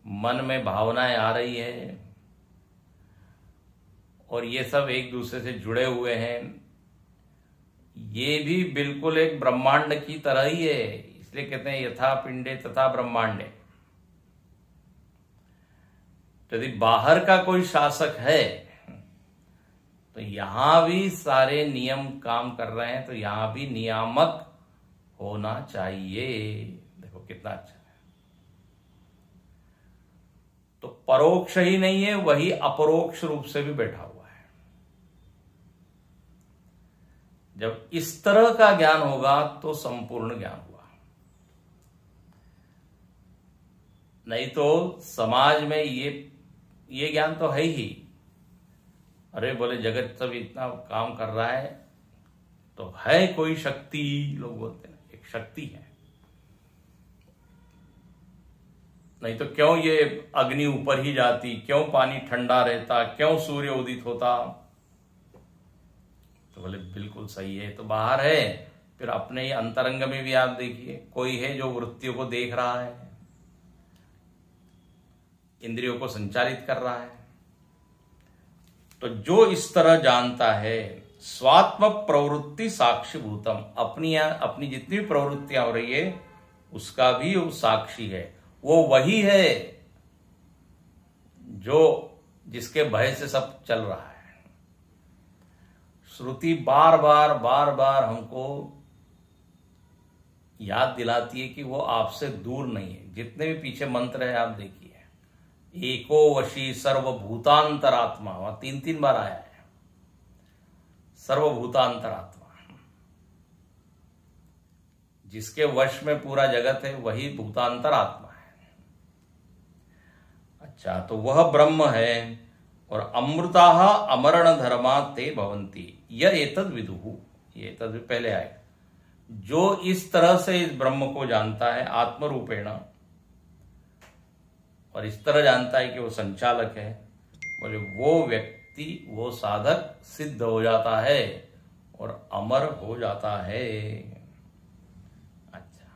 मन में भावनाएं आ रही है और ये सब एक दूसरे से जुड़े हुए हैं। ये भी बिल्कुल एक ब्रह्मांड की तरह ही है। इसलिए कहते हैं यथा पिंडे तथा ब्रह्मांडे। यदि बाहर का कोई शासक है तो यहां भी सारे नियम काम कर रहे हैं, तो यहां भी नियामक होना चाहिए। देखो कितना अच्छा है। तो परोक्ष ही नहीं है, वही अपरोक्ष रूप से भी बैठा हुआ है। जब इस तरह का ज्ञान होगा तो संपूर्ण ज्ञान हुआ। नहीं तो समाज में ये ज्ञान तो है ही। अरे बोले जगत सब इतना काम कर रहा है तो है कोई शक्ति, लोग बोलते हैं एक शक्ति है। नहीं तो क्यों ये अग्नि ऊपर ही जाती, क्यों पानी ठंडा रहता, क्यों सूर्य उदित होता? तो बोले बिल्कुल सही है। तो बाहर है, फिर अपने ही अंतरंग में भी आप देखिए कोई है जो वृत्तियों को देख रहा है, इंद्रियों को संचालित कर रहा है। तो जो इस तरह जानता है स्वात्म प्रवृत्ति साक्षीभूतम, अपनी जितनी प्रवृत्तियां हो रही है उसका भी वो साक्षी है। वो वही है जो जिसके भय से सब चल रहा है। श्रुति बार बार हमको याद दिलाती है कि वो आपसे दूर नहीं है। जितने भी पीछे मंत्र है आप देखिए, एको वशी सर्वभूतांतरात्मा, वहां 3 बार आया है सर्वभूतांतरात्मा। जिसके वश में पूरा जगत है वही भूतांतरात्मा है। अच्छा, तो वह ब्रह्म है। और अमृता अमरण धर्मा ते भवंती य एतद विदुः। ये तद्विप पहले आएगा। जो इस तरह से इस ब्रह्म को जानता है आत्मरूपेण, और इस तरह जानता है कि वो संचालक है, बोले वो व्यक्ति, वो साधक सिद्ध हो जाता है और अमर हो जाता है। अच्छा,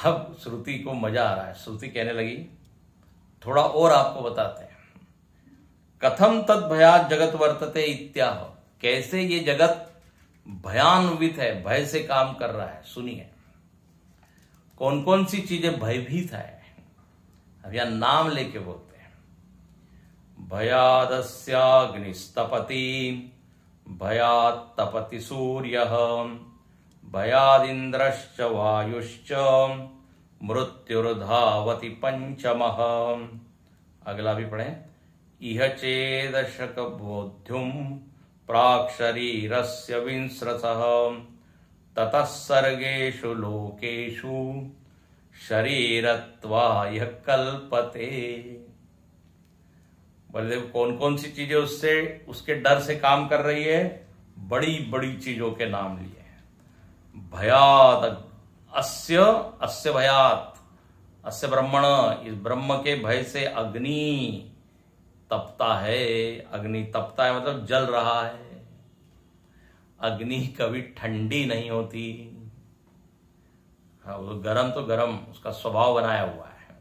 अब श्रुति को मजा आ रहा है। श्रुति कहने लगी थोड़ा और आपको बताते हैं। कथम तद भयात जगत वर्तते इत्याह, कैसे ये जगत भयान्वित है, भय से काम कर रहा है। सुनिए कौन कौन सी चीजें भयभीत है। अब यहां नाम लेके बोलते हैं। भयादस्याग्निस्तपति, भयात् तपति सूर्यः, भयादिन्द्रश्च वायुश्च, मृत्युर्धावति पंचमः। अगला भी पढ़े। इह चेदशक बोध्युम प्राक् शरीरस्य विंस्रतः, ततः सर्गेषु लोकेषु शरीरत्वाय कल्पते। बोले कौन कौन सी चीजें उससे, उसके डर से काम कर रही है। बड़ी बड़ी चीजों के नाम लिए। भयात, अस्य भयात, अस्य ब्रह्मण, इस ब्रह्म के भय से अग्नि तपता है। अग्नि तपता है मतलब जल रहा है। अग्नि कभी ठंडी नहीं होती। हाँ, वो गरम तो गरम, उसका स्वभाव बनाया हुआ है।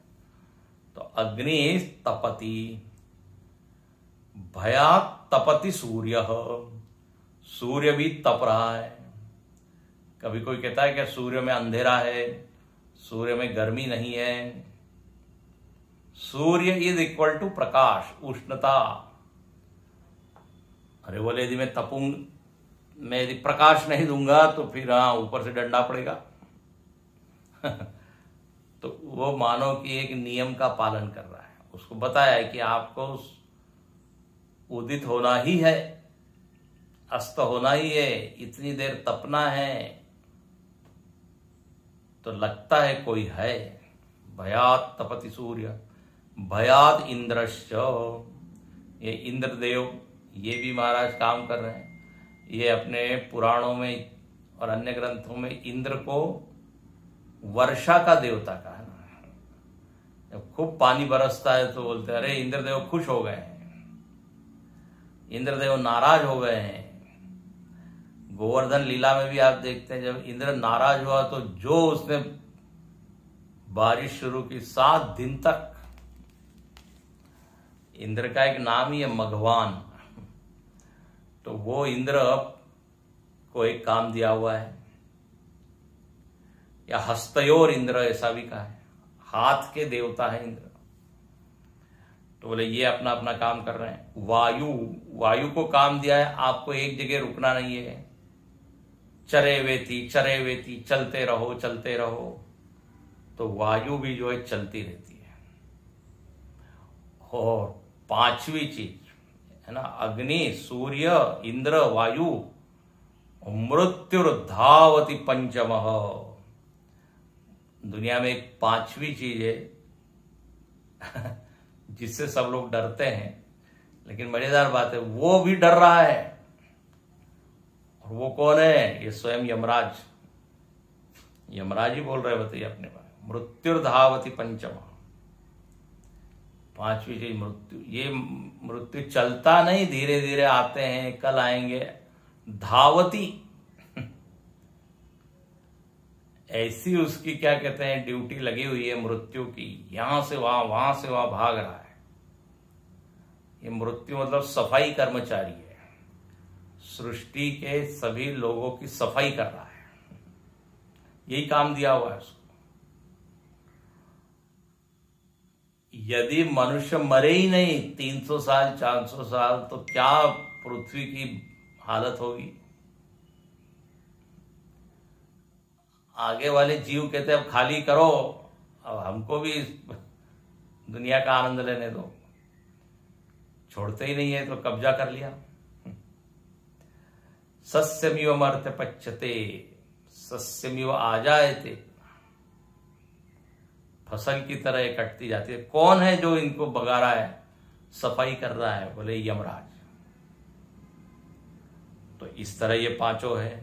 तो अग्नि तपति, भयात् तपति सूर्य, सूर्य भी तप रहा है। कभी कोई कहता है कि सूर्य में अंधेरा है, सूर्य में गर्मी नहीं है। सूर्य इज इक्वल टू प्रकाश, उष्णता। अरे बोले यदि मैं तपूंग, मैं यदि प्रकाश नहीं दूंगा तो फिर हाँ ऊपर से डंडा पड़ेगा। तो वो मानो कि एक नियम का पालन कर रहा है। उसको बताया है कि आपको उदित होना ही है, अस्त होना ही है, इतनी देर तपना है। तो लगता है कोई है। भयात् तपति सूर्य, भयात् इंद्रश्च, ये इंद्रदेव, ये भी महाराज काम कर रहे हैं। ये अपने पुराणों में और अन्य ग्रंथों में इंद्र को वर्षा का देवता कहा है ना। जब खूब पानी बरसता है तो बोलते हैं अरे इंद्रदेव खुश हो गए हैं, इंद्रदेव नाराज हो गए हैं। गोवर्धन लीला में भी आप देखते हैं जब इंद्र नाराज हुआ तो जो उसने बारिश शुरू की 7 दिन तक। इंद्र का एक नाम ही है मघवान। तो वो इंद्र को एक काम दिया हुआ है, या हस्तयोर इंद्र ऐसा भी कहा है, हाथ के देवता है इंद्र। तो बोले ये अपना अपना काम कर रहे हैं। वायु को काम दिया है आपको एक जगह रुकना नहीं है। चरे वेती, चलते रहो। तो वायु भी जो है चलती रहती है। और 5वीं चीज है ना, अग्नि, सूर्य, इंद्र, वायु, मृत्युर्धावति पंचमः। दुनिया में एक 5वीं चीज है जिससे सब लोग डरते हैं, लेकिन मजेदार बात है वो भी डर रहा है। और वो कौन है? ये स्वयं यमराज ही बोल रहे बताइए अपने बारे में। मृत्युर्धावति पंचमः, 5वीं चीज मृत्यु। ये मृत्यु चलता नहीं, धीरे धीरे आते हैं, कल आएंगे। धावती ऐसी उसकी क्या कहते हैं ड्यूटी लगी हुई है मृत्यु की, यहां से वहां से वहां भाग रहा है। ये मृत्यु मतलब सफाई कर्मचारी है, सृष्टि के सभी लोगों की सफाई कर रहा है। यही काम दिया हुआ है उसको। यदि मनुष्य मरे ही नहीं 300 साल 400 साल तो क्या पृथ्वी की हालत होगी। आगे वाले जीव कहते हैं अब खाली करो, अब हमको भी दुनिया का आनंद लेने दो। छोड़ते ही नहीं है तो कब्जा कर लिया। सस्यमिव मर्त्य पच्यते, सस्यमिव आ जायते, फसल की तरह ये कटती जाती है। कौन है जो इनको भगा रहा है, सफाई कर रहा है? बोले यमराज। तो इस तरह ये पांचों है।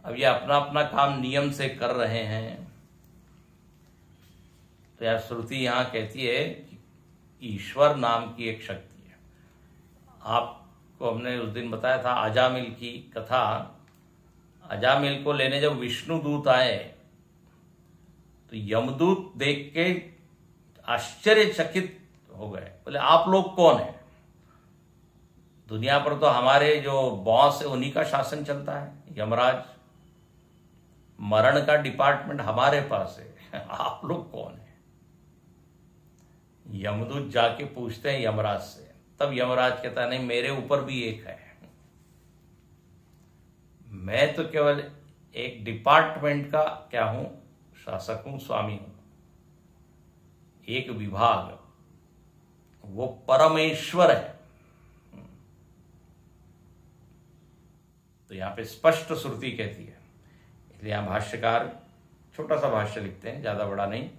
अब ये अपना अपना काम नियम से कर रहे हैं। तो यार श्रुति यहां कहती है कि ईश्वर नाम की एक शक्ति है। आपको हमने उस दिन बताया था अजामिल की कथा। अजामिल को लेने जब विष्णु दूत आए तो यमदूत देख के आश्चर्यचकित हो गए। बोले आप लोग कौन है? दुनिया पर तो हमारे जो बॉस है उन्हीं का शासन चलता है, यमराज। मरण का डिपार्टमेंट हमारे पास है, आप लोग कौन है? यमदूत जाके पूछते हैं यमराज से। तब यमराज कहता है नहीं, मेरे ऊपर भी एक है। मैं तो केवल एक डिपार्टमेंट का क्या हूं? शासक हूं, स्वामी हूं। एक विभाग, वो परमेश्वर है। तो यहां पे स्पष्ट श्रुति कहती है। इसलिए यहां भाष्यकार छोटा सा भाष्य लिखते हैं, ज्यादा बड़ा नहीं।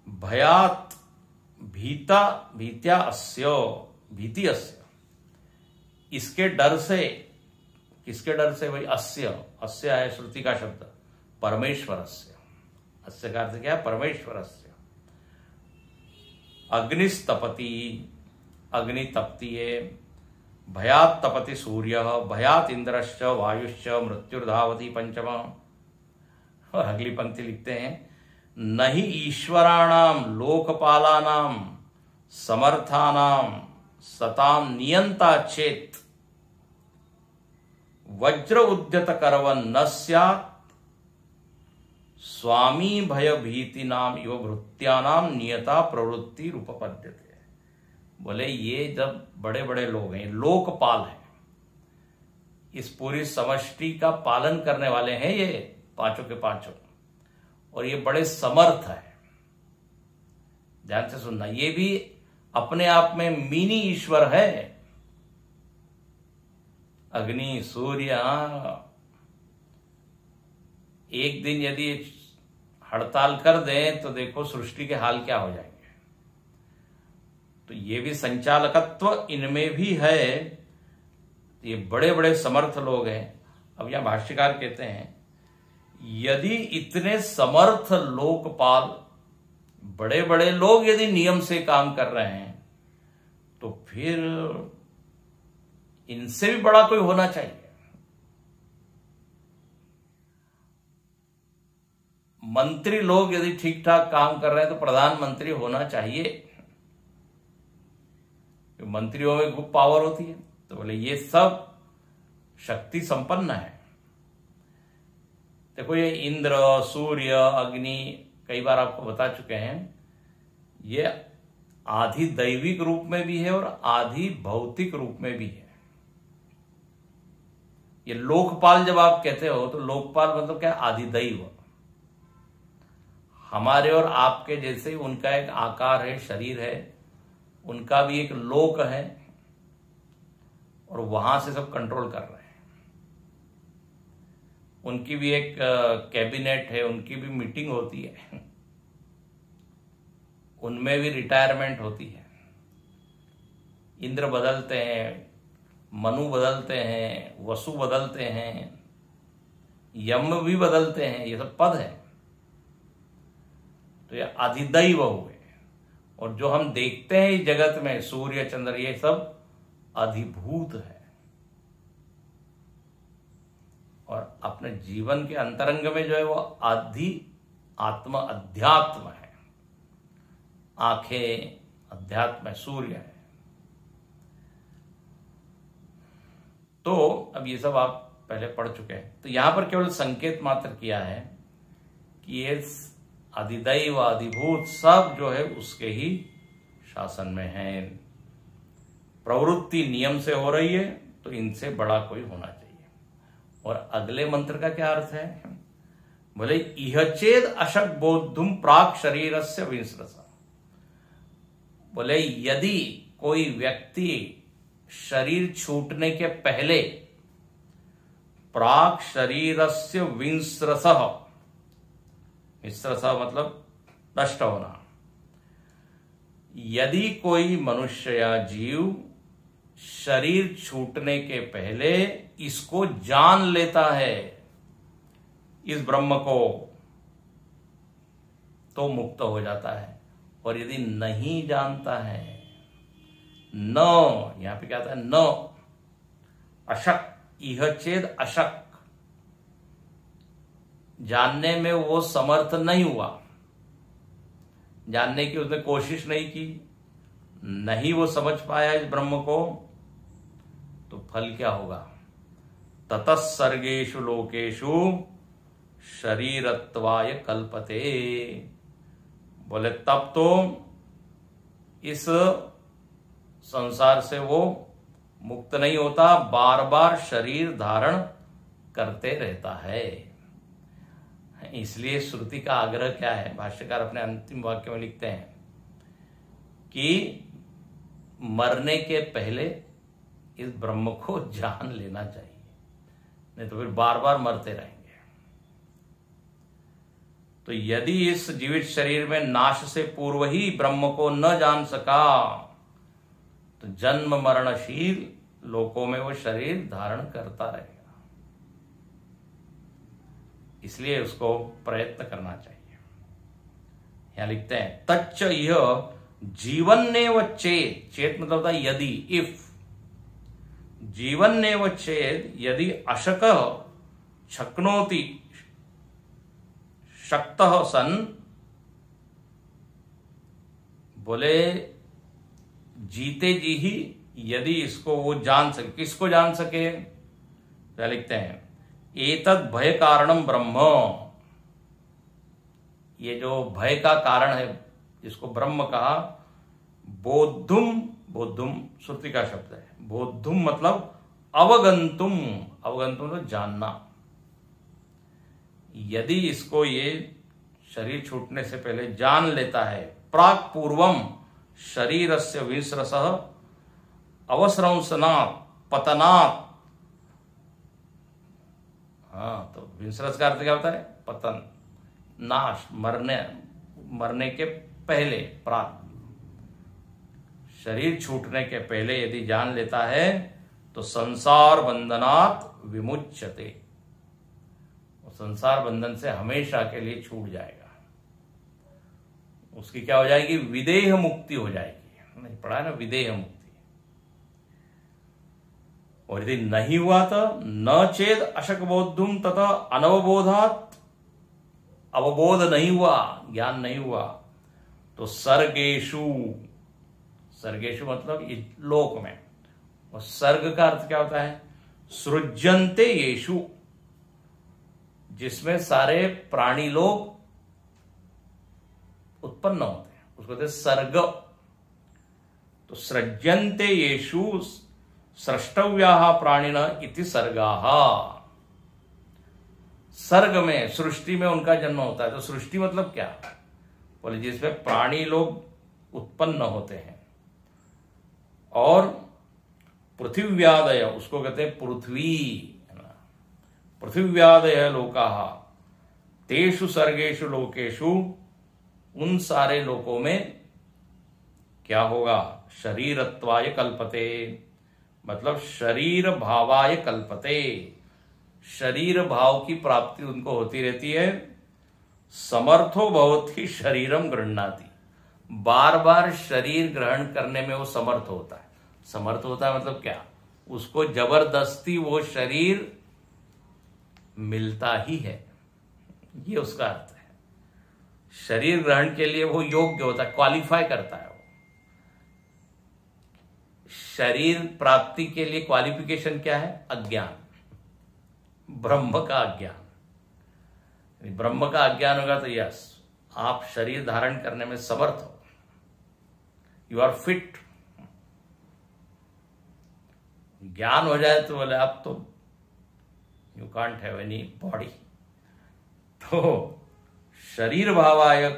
भयात भीत्या अस्यो, भीति अस्य, इसके डर से। किसके डर से? भाई अस्य, अस्य है श्रुति का शब्द, परमेश्वरस्य। अस्य का अर्थ क्या है? परमेश्वरस्य। अग्निस्तपति, अग्नि तपती है। भयात तपति सूर्य, भयात इंद्रश्च वायुश्च मृत्युर्धावती पंचम। और अगली पंक्ति लिखते हैं, नहि ईश्वराणाम लोकपालानाम समर्थानाम सताम नियंता चेत वज्र उद्यत करवन न स्यात् स्वामी भय भीति नाम इव भृत्यानाम नियता प्रवृत्ति रूपपद्यते। बोले ये जब बड़े बड़े लोग हैं, लोकपाल हैं, इस पूरी समष्टि का पालन करने वाले हैं ये पांचों के पांचों, और ये बड़े समर्थ है। ध्यान से सुनना, ये भी अपने आप में मिनी ईश्वर है। अग्नि, सूर्य, एक दिन यदि हड़ताल कर दें तो देखो सृष्टि के हाल क्या हो जाएंगे। तो ये भी संचालकत्व इनमें भी है। ये बड़े बड़े समर्थ लोग हैं। अब यहां भाष्यकार कहते हैं, यदि इतने समर्थ लोकपाल, बड़े बड़े लोग यदि नियम से काम कर रहे हैं, तो फिर इनसे भी बड़ा कोई होना चाहिए। मंत्री लोग यदि ठीक ठाक काम कर रहे हैं तो प्रधानमंत्री होना चाहिए। मंत्रियों में खूब पावर होती है। तो बोले ये सब शक्ति संपन्न है। देखो ये इंद्र, सूर्य, अग्नि, कई बार आपको बता चुके हैं, ये आधी दैविक रूप में भी है और आधी भौतिक रूप में भी है। ये लोकपाल जब आप कहते हो तो लोकपाल मतलब क्या? आधी दैव। हमारे और आपके जैसे ही उनका एक आकार है, शरीर है, उनका भी एक लोक है, और वहां से सब कंट्रोल कर रहे हैं। उनकी भी एक कैबिनेट है, उनकी भी मीटिंग होती है, उनमें भी रिटायरमेंट होती है। इंद्र बदलते हैं, मनु बदलते हैं, वसु बदलते हैं, यम भी बदलते हैं, ये सब पद है। तो ये अधिदैव हुए। और जो हम देखते हैं इस जगत में, सूर्य, चंद्र, ये सब अधिभूत है। और अपने जीवन के अंतरंग में जो है वो आधि आत्मा, अध्यात्म है। आंखें अध्यात्म है, सूर्य है। तो अब ये सब आप पहले पढ़ चुके हैं। तो यहां पर केवल संकेत मात्र किया है कि ये अधिदैव, अधिभूत सब जो है उसके ही शासन में है। प्रवृत्ति नियम से हो रही है, तो इनसे बड़ा कोई होना चाहिए। और अगले मंत्र का क्या अर्थ है? बोले इह चेद अशक बोधुम प्राक शरीर से विंसरसा। बोले यदि कोई व्यक्ति शरीर छूटने के पहले प्राक शरीरस्य विंसरसः, विंसरसः मतलब नष्ट होना, यदि कोई मनुष्य या जीव शरीर छूटने के पहले इसको जान लेता है, इस ब्रह्म को, तो मुक्त हो जाता है। और यदि नहीं जानता है, न, यहां पे क्या आता है, न अशक, इह चेद अशक, जानने में वो समर्थ नहीं हुआ, जानने की उसने कोशिश नहीं की, नहीं वो समझ पाया इस ब्रह्म को, तो फल क्या होगा? ततः सर्गेषु लोकेषु शरीरत्वाय कल्पते। बोले तब तो इस संसार से वो मुक्त नहीं होता, बार बार शरीर धारण करते रहता है। इसलिए श्रुति का आग्रह क्या है? भाष्यकार अपने अंतिम वाक्य में लिखते हैं कि मरने के पहले इस ब्रह्म को जान लेना चाहिए, नहीं तो फिर बार बार मरते रहेंगे। तो यदि इस जीवित शरीर में नाश से पूर्व ही ब्रह्म को न जान सका, तो जन्म मरणशील लोकों में वो शरीर धारण करता रहेगा। इसलिए उसको प्रयत्न करना चाहिए। यहां लिखते हैं तच्च यह जीवन्नेव चेत, चेत मतलब होता है यदि, इफ, जीवन्नेव चेत यदि अशकः शक्नोति शक्तः सन, बोले जीते जी ही यदि इसको वो जान सके, किसको जान सके? क्या लिखते हैं? एतद भय कारणम ब्रह्म, ये जो भय का कारण है जिसको ब्रह्म कहा, बोद्धुम, बोद्धुम श्रुति का शब्द है, बोद्धुम मतलब अवगंतुम, अवगंतुम तो जानना। यदि इसको ये शरीर छूटने से पहले जान लेता है, प्राक पूर्वम शरीरस्य विस्रसः अवस्रंसनात् पतनात्, हाँ, तो विस्रस का अर्थ क्या होता है? पतन, नाश, मरने के पहले, प्राक, शरीर छूटने के पहले यदि जान लेता है तो संसार बंधनात् विमुच्यते, संसार बंधन से हमेशा के लिए छूट जाएगा। उसकी क्या हो जाएगी? विदेह मुक्ति हो जाएगी। नहीं पढ़ा है ना, विदेह मुक्ति। और यदि नहीं हुआ तो न चेद अशक बोद्धुम तथा अनवबोधात, अवबोध नहीं हुआ, ज्ञान नहीं हुआ, तो सर्गेषु, सर्गेषु मतलब लोक में, और सर्ग का अर्थ क्या होता है? सृज्यन्ते येषु, जिसमें सारे प्राणी लोग उत्पन्न होते हैं, उसको कहते हैं सर्ग। तो सृज्यन्ते येषु स्रष्टव्याः प्राणिनः इति सर्गाः, सर्ग में, सृष्टि में उनका जन्म होता है। तो सृष्टि मतलब क्या? बोले जिसमें प्राणी लोग उत्पन्न होते हैं। और पृथिव्यादय, उसको कहते हैं पृथ्वी, पृथिव्यादय लोकाः तेषु सर्गेषु लोकेषु, उन सारे लोकों में क्या होगा? शरीरत्वाय कल्पते, मतलब शरीर भावाय कल्पते, शरीर भाव की प्राप्ति उनको होती रहती है। समर्थो भवति शरीरम गृह्णाति, बार बार शरीर ग्रहण करने में वो समर्थ होता है। समर्थ होता है मतलब क्या? उसको जबरदस्ती वो शरीर मिलता ही है, ये उसका अर्थ है। शरीर ग्रहण के लिए वो योग्य होता है, क्वालिफाई करता है। वो शरीर प्राप्ति के लिए क्वालिफिकेशन क्या है? अज्ञान, ब्रह्म का अज्ञान। ब्रह्म का अज्ञान होगा तो यस, आप शरीर धारण करने में समर्थ हो, यू आर फिट। ज्ञान हो जाए तो बोले आप तो you can't have any body. तो शरीर भावाय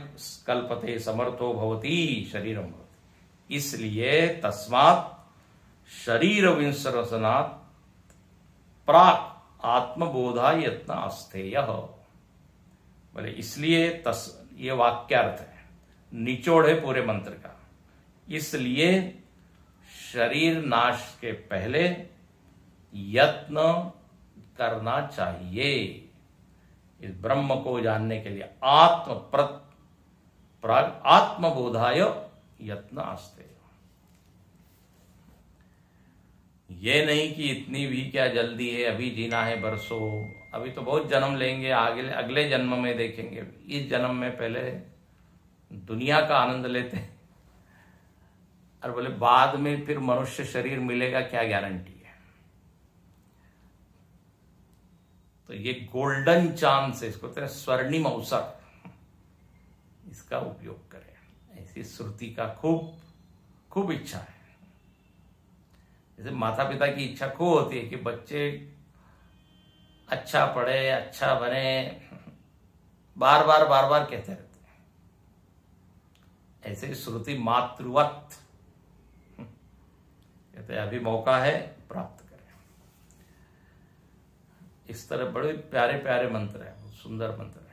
कल्पते समर्थो भवति शरीरम भवति, इसलिए तस्मात् शरीर विंसरसनात् प्राक आत्मबोधा यत्न अस्तेय। बोले इसलिए ये वाक्यार्थ है, निचोड़ है पूरे मंत्र का। इसलिए शरीर नाश के पहले यत्न करना चाहिए। इस ब्रह्म को जानने के लिए आत्मबोधाय यत्न आस्ते। ये नहीं कि इतनी भी क्या जल्दी है, अभी जीना है बरसों, अभी तो बहुत जन्म लेंगे, आगे अगले जन्म में देखेंगे। इस जन्म में पहले दुनिया का आनंद लेते हैं और बोले बाद में फिर मनुष्य शरीर मिलेगा, क्या गारंटी है। तो ये गोल्डन चांस है, इसको कहते हैं स्वर्णिम अवसर, इसका उपयोग करें। ऐसी श्रुति का खूब इच्छा है। जैसे माता पिता की इच्छा खूब होती है कि बच्चे अच्छा पढ़े, अच्छा बने, बार बार कहते रहते हैं। ऐसे श्रुति मातृवत कहते हैं अभी मौका है, प्राप्त करें। इस तरह बड़े प्यारे प्यारे मंत्र है, सुंदर मंत्र है।